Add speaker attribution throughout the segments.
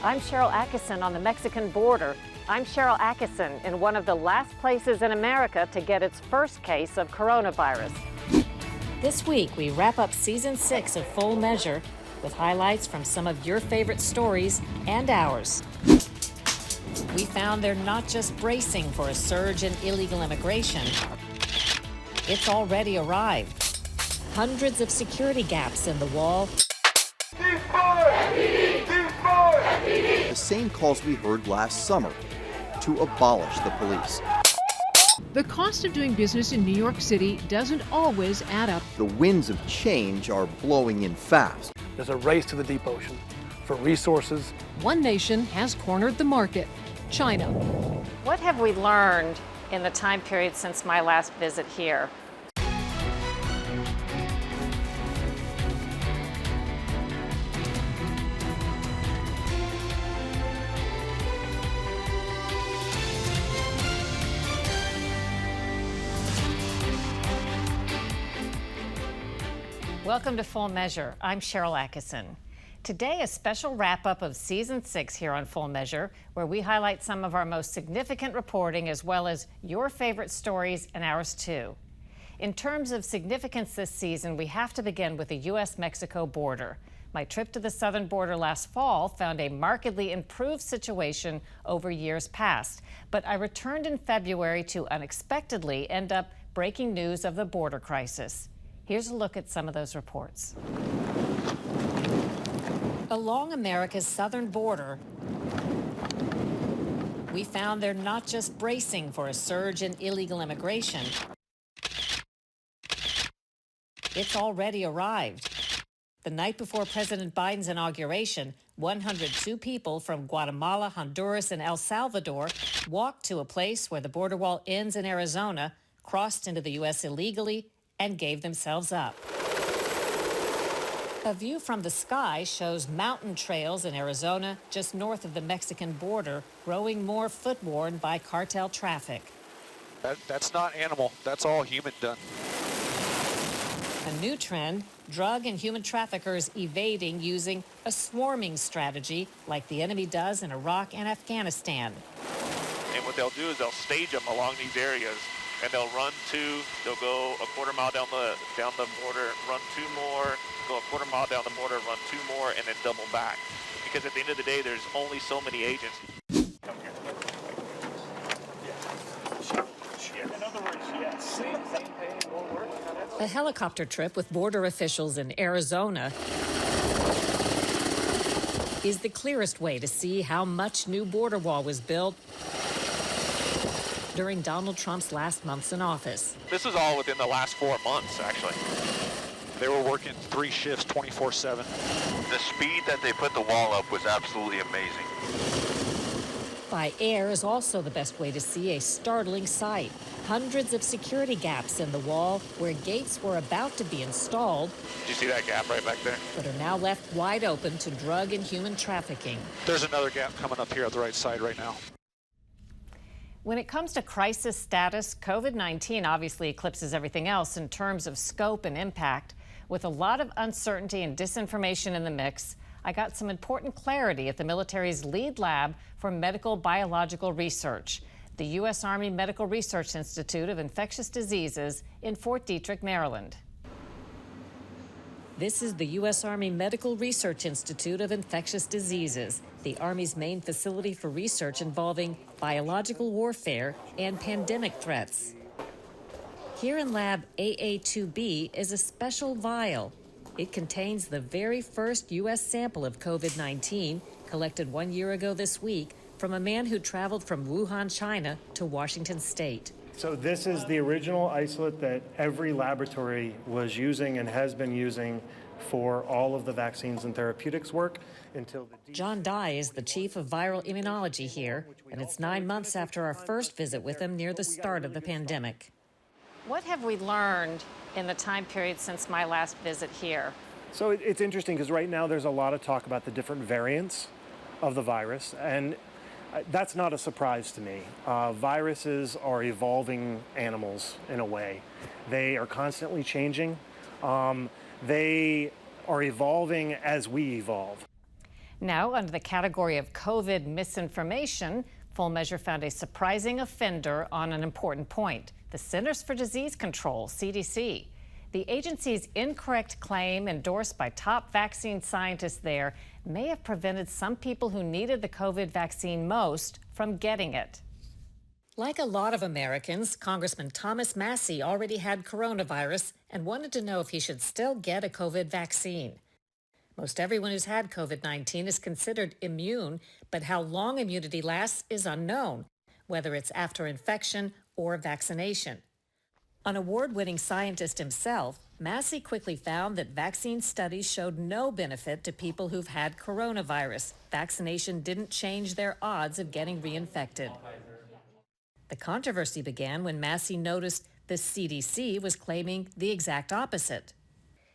Speaker 1: I'm Sharyl Attkisson on the Mexican border. I'm Sharyl Attkisson in one of the last places in America to get its first case of coronavirus. This week, we wrap up Season 6 of Full Measure with highlights from some of your favorite stories and ours. We found they're not just bracing for a surge in illegal immigration. It's already arrived. Hundreds of security gaps in the wall.
Speaker 2: The same calls we heard last summer to abolish the police.
Speaker 3: The cost of doing business in New York City doesn't always add up.
Speaker 2: The winds of change are blowing in fast.
Speaker 4: There's a race to the deep ocean for resources.
Speaker 3: One nation has cornered the market, China.
Speaker 1: What have we learned in the time period since my last visit here? Welcome to Full Measure. I'm Sharyl Attkisson. Today, a special wrap-up of Season 6 here on Full Measure, where we highlight some of our most significant reporting as well as your favorite stories and ours too. In terms of significance this season, we have to begin with the U.S.-Mexico border. My trip to the southern border last fall found a markedly improved situation over years past, but I returned in February to unexpectedly end up breaking news of the border crisis. Here's a look at some of those reports. Along America's southern border, we found they're not just bracing for a surge in illegal immigration. It's already arrived. The night before President Biden's inauguration, 102 people from Guatemala, Honduras, and El Salvador walked to a place where the border wall ends in Arizona, crossed into the U.S. illegally, and gave themselves up. A view from the sky shows mountain trails in Arizona, just north of the Mexican border, growing more foot-worn by cartel traffic.
Speaker 5: That's not animal, that's all human done.
Speaker 1: A new trend, drug and human traffickers evading using a swarming strategy like the enemy does in Iraq and Afghanistan.
Speaker 5: And what they'll do is they'll stage them along these areas. And they'll go a quarter mile down the border, run two more, go a quarter mile down the border, run two more, and then double back. Because at the end of the day, there's only so many agents. Come here. Yeah. In other words, yes. Same thing won't work.
Speaker 1: A helicopter trip with border officials in Arizona is the clearest way to see how much new border wall was built during Donald Trump's last months in office.
Speaker 5: This is all within the last 4 months, actually. They were working 3 shifts, 24/7.
Speaker 6: The speed that they put the wall up was absolutely amazing.
Speaker 1: By air is also the best way to see a startling sight. Hundreds of security gaps in the wall where gates were about to be installed.
Speaker 5: Did you see that gap right back there?
Speaker 1: But are now left wide open to drug and human trafficking.
Speaker 5: There's another gap coming up here at the right side right now.
Speaker 1: When it comes to crisis status, COVID-19 obviously eclipses everything else in terms of scope and impact. With a lot of uncertainty and disinformation in the mix, I got some important clarity at the military's lead lab for medical biological research, the U.S. Army Medical Research Institute of Infectious Diseases in Fort Detrick, Maryland. This is the U.S. Army Medical Research Institute of Infectious Diseases, the Army's main facility for research involving biological warfare and pandemic threats. Here in Lab AA2B is a special vial. It contains the very first U.S. sample of COVID-19 collected 1 year ago this week from a man who traveled from Wuhan, China to Washington State.
Speaker 7: So this is the original isolate that every laboratory was using and has been using for all of the vaccines and therapeutics work until the...
Speaker 1: John Dye is the chief of viral immunology here, and it's 9 months after our first visit with him near the start of the pandemic. What have we learned in the time period since my last visit here?
Speaker 7: So it's interesting because right now there's a lot of talk about the different variants of the virus, and that's not a surprise to me. Viruses are evolving animals in a way. They are constantly changing. They are evolving as we evolve.
Speaker 1: Now, under the category of COVID misinformation, Full Measure found a surprising offender on an important point: the Centers for Disease Control, CDC. The agency's incorrect claim, endorsed by top vaccine scientists there, may have prevented some people who needed the COVID vaccine most from getting it. Like a lot of Americans, Congressman Thomas Massie already had coronavirus and wanted to know if he should still get a COVID vaccine. Most everyone who's had COVID-19 is considered immune, but how long immunity lasts is unknown, whether it's after infection or vaccination. An award-winning scientist himself, Massie quickly found that vaccine studies showed no benefit to people who've had coronavirus. Vaccination didn't change their odds of getting reinfected. The controversy began when Massie noticed the CDC was claiming the exact opposite.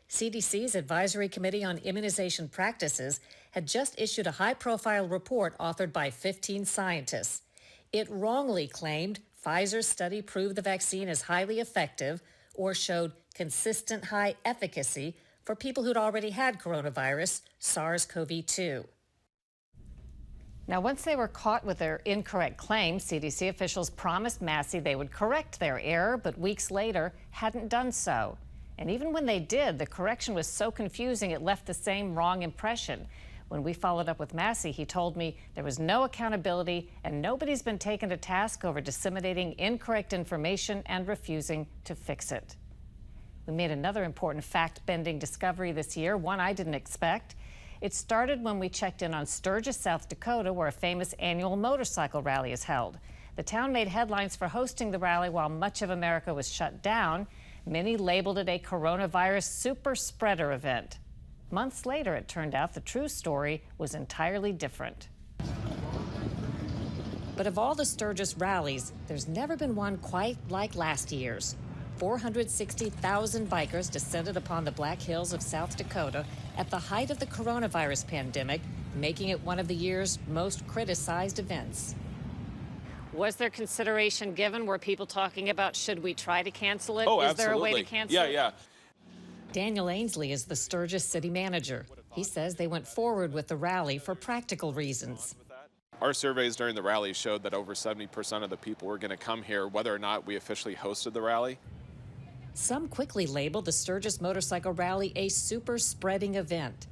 Speaker 1: CDC's Advisory Committee on Immunization Practices had just issued a high-profile report authored by 15 scientists. It wrongly claimed Pfizer's study proved the vaccine is highly effective or showed consistent high efficacy for people who'd already had coronavirus, SARS-CoV-2. Now, once they were caught with their incorrect claim, CDC officials promised Massie they would correct their error, but weeks later hadn't done so. And even when they did, the correction was so confusing it left the same wrong impression. When we followed up with Massie, he told me there was no accountability and nobody's been taken to task over disseminating incorrect information and refusing to fix it. We made another important fact-bending discovery this year, one I didn't expect. It started when we checked in on Sturgis, South Dakota, where a famous annual motorcycle rally is held. The town made headlines for hosting the rally while much of America was shut down. Many labeled it a coronavirus super spreader event. Months later, it turned out the true story was entirely different. But of all the Sturgis rallies, there's never been one quite like last year's. 460,000 bikers descended upon the Black Hills of South Dakota at the height of the coronavirus pandemic, making it one of the year's most criticized events. Was there consideration given? Were people talking about, should we try to cancel it?
Speaker 8: Oh,
Speaker 1: Is
Speaker 8: absolutely.
Speaker 1: there a way to cancel it?
Speaker 8: Yeah.
Speaker 1: Daniel Ainsley is the Sturgis city manager. He says they went forward with the rally for practical reasons.
Speaker 8: Our surveys during the rally showed that over 70% of the people were going to come here, whether or not we officially hosted the rally.
Speaker 1: Some quickly labeled the Sturgis Motorcycle Rally a super spreading event.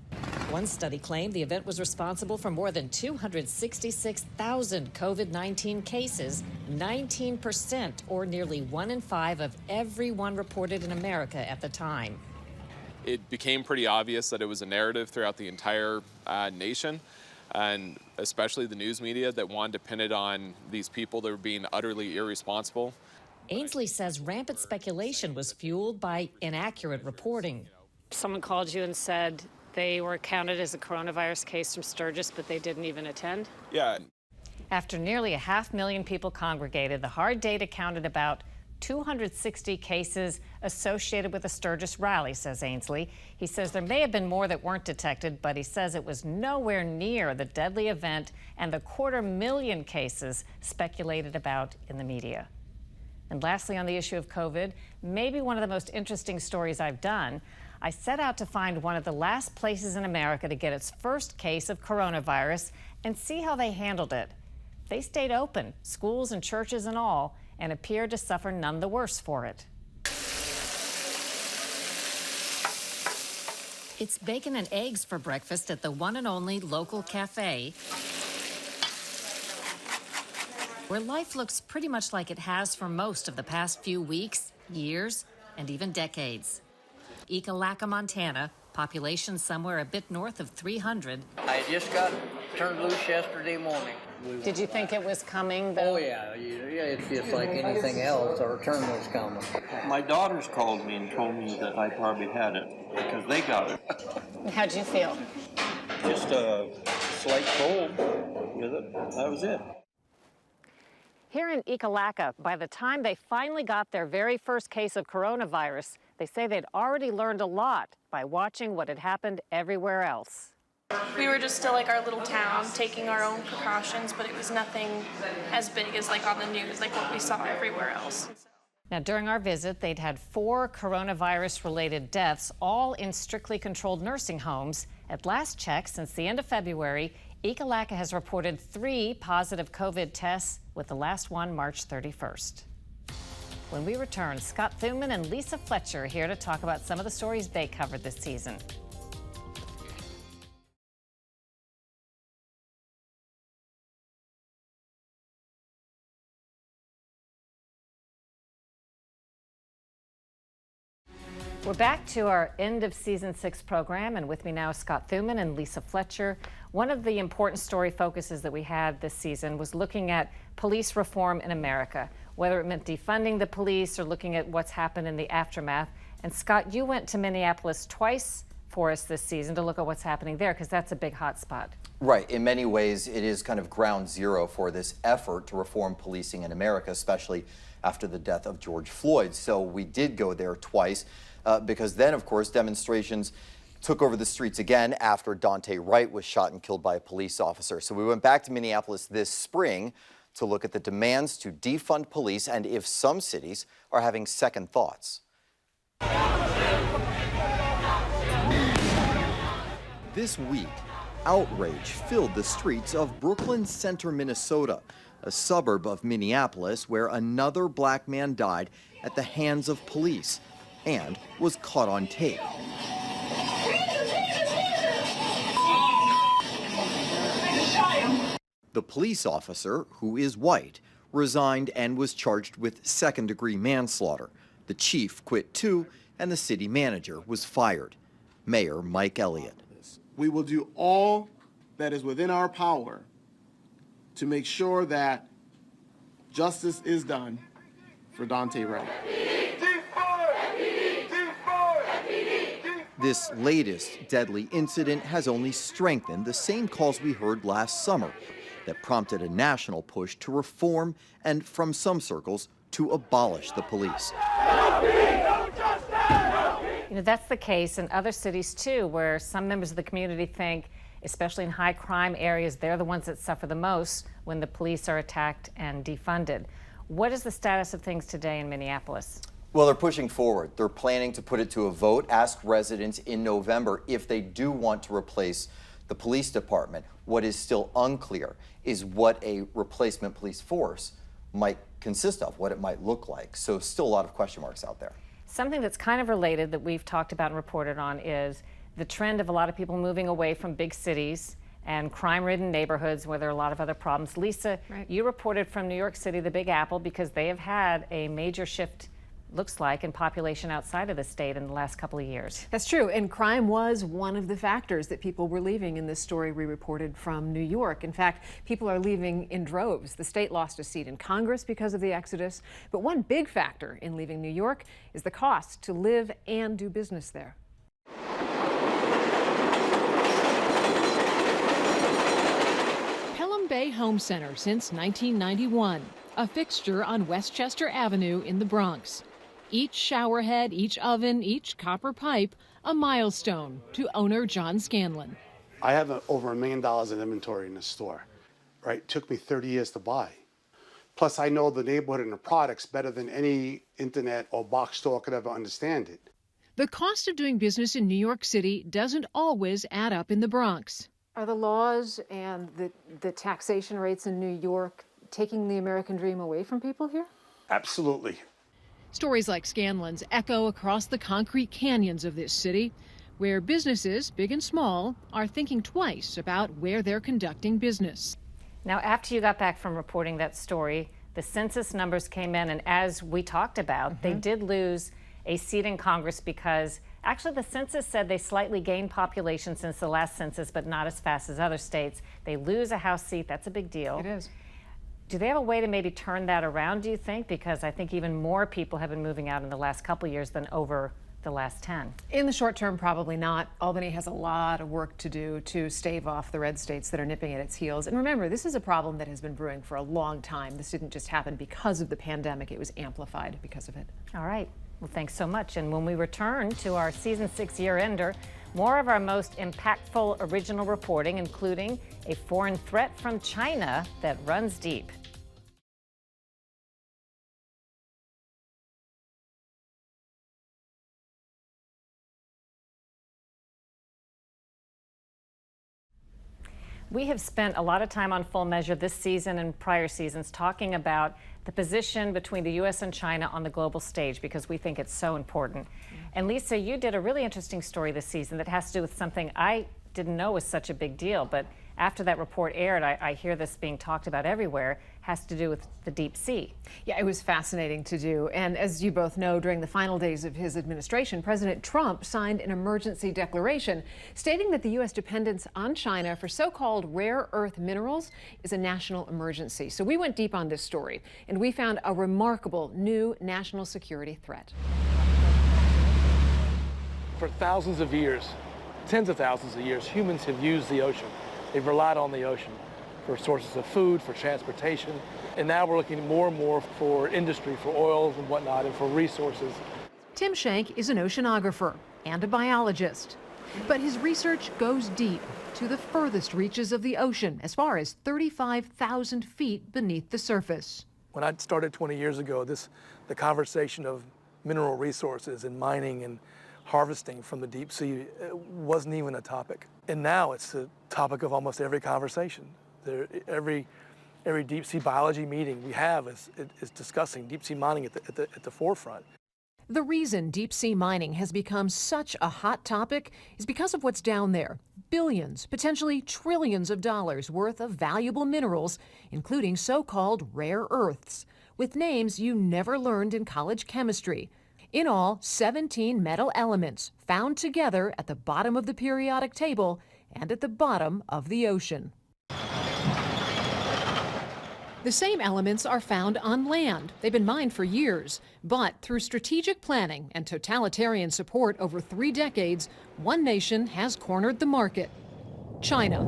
Speaker 1: One study claimed the event was responsible for more than 266,000 COVID-19 cases, 19%, or nearly 1 in 5 of everyone reported in America at the time.
Speaker 8: It became pretty obvious that it was a narrative throughout the entire nation, and especially the news media that wanted to pin it on these people that were being utterly irresponsible.
Speaker 1: Ainsley says rampant speculation was fueled by inaccurate reporting.
Speaker 9: Someone called you and said they were counted as a coronavirus case from Sturgis, but they didn't even attend?
Speaker 8: Yeah.
Speaker 1: After nearly 500,000 people congregated, the hard data counted about 260 cases associated with the Sturgis rally, says Ainsley. He says there may have been more that weren't detected, but he says it was nowhere near the deadly event and the 250,000 cases speculated about in the media. And lastly, on the issue of COVID, maybe one of the most interesting stories I've done, I set out to find one of the last places in America to get its first case of coronavirus and see how they handled it. They stayed open, schools and churches and all, and appeared to suffer none the worse for it. It's bacon and eggs for breakfast at the one and only local cafe, where life looks pretty much like it has for most of the past few weeks, years, and even decades. Ekalaka, Montana, population somewhere a bit north of 300.
Speaker 10: I just got turned loose yesterday morning.
Speaker 1: Did you think it was coming, though?
Speaker 10: Oh, yeah, it's just like anything else. Our turn was coming.
Speaker 11: My daughters called me and told me that I probably had it because they got it.
Speaker 1: How'd you feel?
Speaker 11: Just a slight cold with it. That was it.
Speaker 1: Here in Ekalaka, by the time they finally got their very first case of coronavirus, they say they'd already learned a lot by watching what had happened everywhere else.
Speaker 12: We were just still like our little town, taking our own precautions, but it was nothing as big as like on the news, like what we saw everywhere else.
Speaker 1: Now, during our visit, they'd had 4 coronavirus-related deaths, all in strictly controlled nursing homes. At last check, since the end of February, Ekalaka has reported 3 positive COVID tests, with the last one March 31st. When we return, Scott Thuman and Lisa Fletcher are here to talk about some of the stories they covered this season. We're back to our end of season 6 program, and with me now is Scott Thuman and Lisa Fletcher. One of the important story focuses that we had this season was looking at police reform in America, whether it meant defunding the police or looking at what's happened in the aftermath. And Scott, you went to Minneapolis twice for us this season to look at what's happening there, because that's a big hot spot.
Speaker 2: Right. In many ways, it is kind of ground zero for this effort to reform policing in America, especially after the death of George Floyd. So we did go there twice. Because then, of course, demonstrations took over the streets again after Daunte Wright was shot and killed by a police officer. So we went back to Minneapolis this spring to look at the demands to defund police and if some cities are having second thoughts. This week, outrage filled the streets of Brooklyn Center, Minnesota, a suburb of Minneapolis where another black man died at the hands of police and was caught on tape. The police officer, who is white, resigned and was charged with second-degree manslaughter. The chief quit too, and the city manager was fired. Mayor Mike Elliott.
Speaker 13: We will do all that is within our power to make sure that justice is done for Daunte Wright.
Speaker 2: This latest deadly incident has only strengthened the same calls we heard last summer that prompted a national push to reform and, from some circles, to abolish the police.
Speaker 1: You know, that's the case in other cities, too, where some members of the community think, especially in high crime areas, they're the ones that suffer the most when the police are attacked and defunded. What is the status of things today in Minneapolis?
Speaker 2: Well, they're pushing forward. They're planning to put it to a vote, ask residents in November if they do want to replace the police department. What is still unclear is what a replacement police force might consist of, what it might look like. So still a lot of question marks out there.
Speaker 1: Something that's kind of related that we've talked about and reported on is the trend of a lot of people moving away from big cities and crime-ridden neighborhoods where there are a lot of other problems. Lisa, you reported from New York City, the Big Apple, because they have had a major shift, looks like, in population outside of the state in the last couple of years.
Speaker 3: That's true, and crime was one of the factors that people were leaving in this story we reported from New York. In fact, people are leaving in droves. The state lost a seat in Congress because of the exodus, but one big factor in leaving New York is the cost to live and do business there. Pelham Bay Home Center since 1991, a fixture on Westchester Avenue in the Bronx. Each shower head, each oven, each copper pipe, a milestone to owner John Scanlon.
Speaker 14: I have over $1 million in inventory in the store, right? It took me 30 years to buy. Plus, I know the neighborhood and the products better than any internet or box store could ever understand it.
Speaker 3: The cost of doing business in New York City doesn't always add up in the Bronx. Are the laws and the taxation rates in New York taking the American dream away from people here?
Speaker 14: Absolutely.
Speaker 3: Stories like Scanlon's echo across the concrete canyons of this city, where businesses, big and small, are thinking twice about where they're conducting business.
Speaker 1: Now, after you got back from reporting that story, the census numbers came in, and as we talked about, they did lose a seat in Congress because actually the census said they slightly gained population since the last census, but not as fast as other states. They lose a House seat. That's a big deal.
Speaker 3: It is.
Speaker 1: Do they have a way to maybe turn that around, do you think? Because I think even more people have been moving out in the last couple of years than over the last 10.
Speaker 3: In the short term, probably not. Albany has a lot of work to do to stave off the red states that are nipping at its heels. And remember, this is a problem that has been brewing for a long time. This didn't just happen because of the pandemic. It was amplified because of it.
Speaker 1: All right. Well, thanks so much. And when we return to our season 6 year-ender, more of our most impactful original reporting, including a foreign threat from China that runs deep. We have spent a lot of time on Full Measure this season and prior seasons talking about the position between the U.S. and China on the global stage because we think it's so important. And Lisa, you did a really interesting story this season that has to do with something I didn't know was such a big deal, but after that report aired, I hear this being talked about everywhere, has to do with the deep sea.
Speaker 3: Yeah, it was fascinating to do. And as you both know, during the final days of his administration, President Trump signed an emergency declaration stating that the U.S. dependence on China for so-called rare earth minerals is a national emergency. So we went deep on this story, and we found a remarkable new national security threat.
Speaker 4: For thousands of years, tens of thousands of years, humans have used the ocean. They've relied on the ocean for sources of food, for transportation, and now we're looking more and more for industry, for oils and whatnot, and for resources.
Speaker 3: Tim Shank is an oceanographer and a biologist, but his research goes deep to the furthest reaches of the ocean, as far as 35,000 feet beneath the surface.
Speaker 4: When I started 20 years ago, the conversation of mineral resources and mining and harvesting from the deep sea wasn't even a topic. And now it's the topic of almost every conversation. Every deep sea biology meeting we have is discussing deep sea mining at the forefront.
Speaker 3: The reason deep sea mining has become such a hot topic is because of what's down there. Billions, potentially trillions of dollars worth of valuable minerals, including so-called rare earths, with names you never learned in college chemistry. In all, 17 metal elements found together at the bottom of the periodic table and at the bottom of the ocean. The same elements are found on land. They've been mined for years, but through strategic planning and totalitarian support over 3 decades, one nation has cornered the market: China.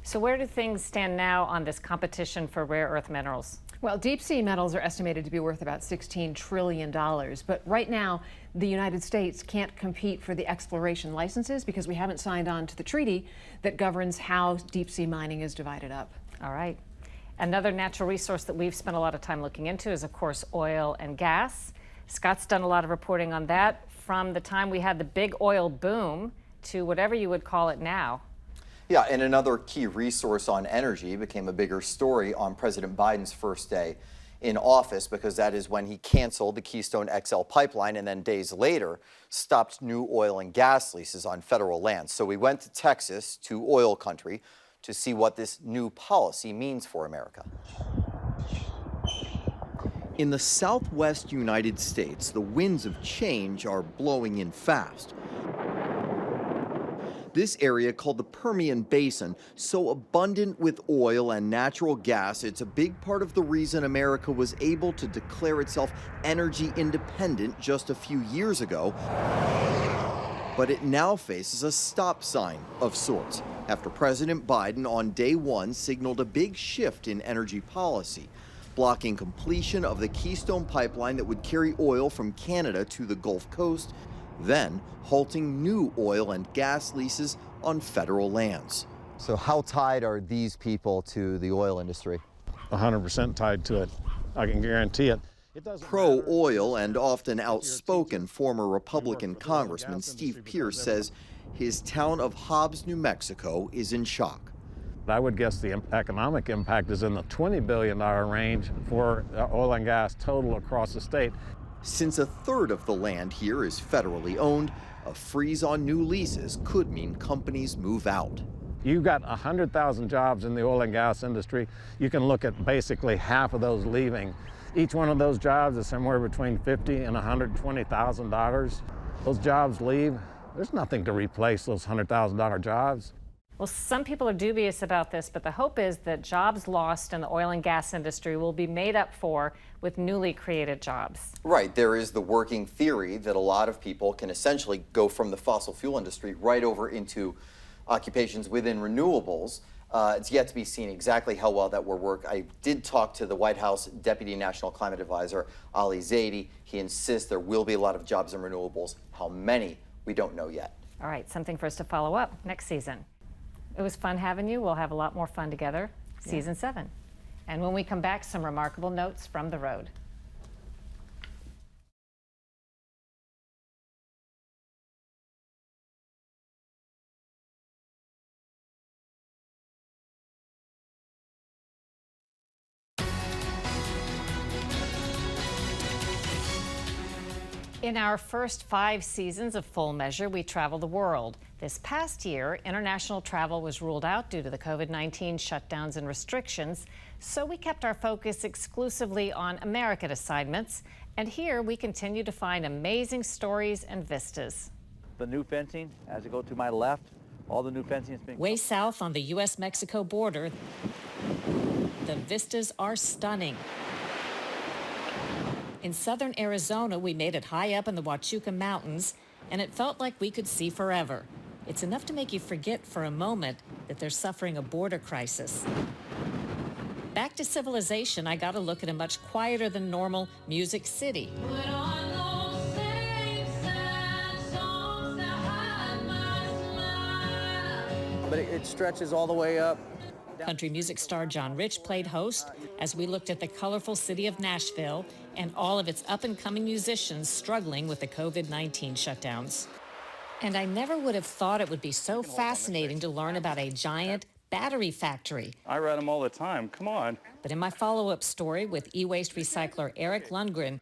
Speaker 1: So where do things stand now on this competition for rare earth minerals?
Speaker 3: Well, deep sea metals are estimated to be worth about $16 trillion. But right now, the United States can't compete for the exploration licenses because we haven't signed on to the treaty that governs how deep sea mining is divided up.
Speaker 1: All right. Another natural resource that we've spent a lot of time looking into is, of course, oil and gas. Scott's done a lot of reporting on that from the time we had the big oil boom to whatever you would call it now.
Speaker 2: Yeah, and another key resource on energy became a bigger story on President Biden's first day in office, because that is when he canceled the Keystone XL pipeline and then days later stopped new oil and gas leases on federal lands. So we went to Texas, to oil country, to see what this new policy means for America. In the southwest United States, the winds of change are blowing in fast. This area, called the Permian Basin, so abundant with oil and natural gas, it's a big part of the reason America was able to declare itself energy independent just a few years ago. But it now faces a stop sign of sorts after President Biden on day one signaled a big shift in energy policy, blocking completion of the Keystone pipeline that would carry oil from Canada to the Gulf Coast, then halting new oil and gas leases on federal lands. So how tied are these people to the oil industry?
Speaker 15: 100% tied to it. I can guarantee it.
Speaker 2: Pro-oil and often outspoken former Republican Congressman Steve Pierce says his town of Hobbs, New Mexico is in shock.
Speaker 15: I would guess the economic impact is in the $20 billion range for oil and gas total across the state.
Speaker 2: Since a third of the land here is federally owned, a freeze on new leases could mean companies move out.
Speaker 15: You've got 100,000 jobs in the oil and gas industry. You can look at basically half of those leaving. Each one of those jobs is somewhere between $50,000 and $120,000. Those jobs leave, there's nothing to replace those $100,000 jobs.
Speaker 1: Well, some people are dubious about this, but the hope is that jobs lost in the oil and gas industry will be made up for with newly created jobs.
Speaker 2: Right. There is the working theory that a lot of people can essentially go from the fossil fuel industry right over into occupations within renewables. It's yet to be seen exactly how well that will work. I did talk to the White House Deputy National Climate Advisor, Ali Zaidi. He insists there will be a lot of jobs in renewables. How many, we don't know yet.
Speaker 1: All right, something for us to follow up next season. It was fun having you. We'll have a lot more fun together, season 7. And when we come back, some remarkable notes from the road. In our first 5 seasons of Full Measure, we travel the world. This past year, international travel was ruled out due to the COVID-19 shutdowns and restrictions, so we kept our focus exclusively on American assignments. And here we continue to find amazing stories and vistas.
Speaker 16: The new fencing, as you go to my left, all the new fencing has been...
Speaker 1: Way south on the U.S.-Mexico border, the vistas are stunning. In southern Arizona, we made it high up in the Huachuca Mountains, and it felt like we could see forever. It's enough to make you forget for a moment that they're suffering a border crisis. Back to civilization, I got a look at a much quieter than normal Music City.
Speaker 16: But it stretches all the way up.
Speaker 1: Country music star John Rich played host as we looked at the colorful city of Nashville and all of its up-and-coming musicians struggling with the COVID-19 shutdowns. And I never would have thought it would be so fascinating to learn about a giant battery factory.
Speaker 17: I read them all the time, come on.
Speaker 1: But in my follow-up story with e-waste recycler Eric Lundgren,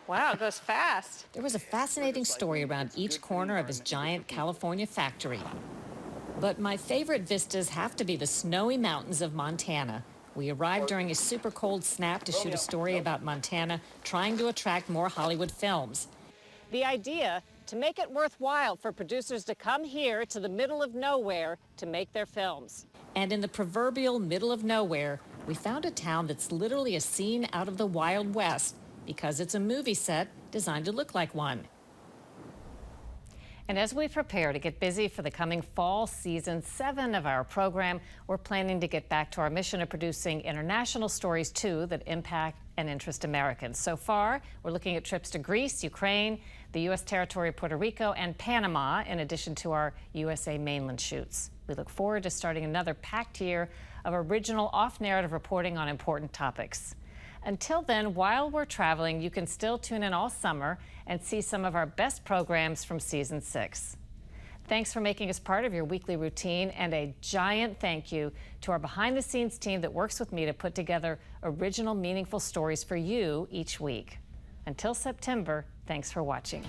Speaker 9: wow, it goes fast.
Speaker 1: There was a fascinating story around each corner of his giant California factory. But my favorite vistas have to be the snowy mountains of Montana. We arrived during a super cold snap to shoot a story about Montana trying to attract more Hollywood films. The idea to make it worthwhile for producers to come here to the middle of nowhere to make their films. And in the proverbial middle of nowhere, we found a town that's literally a scene out of the Wild West because it's a movie set designed to look like one. And as we prepare to get busy for the coming fall season 7 of our program, we're planning to get back to our mission of producing international stories too that impact and interest Americans. So far, we're looking at trips to Greece, Ukraine, the U.S. territory of Puerto Rico, and Panama, in addition to our USA mainland shoots. We look forward to starting another packed year of original off-narrative reporting on important topics. Until then, while we're traveling, you can still tune in all summer and see some of our best programs from season 6. Thanks for making us part of your weekly routine, and a giant thank you to our behind-the-scenes team that works with me to put together original, meaningful stories for you each week. Until September, thanks for watching.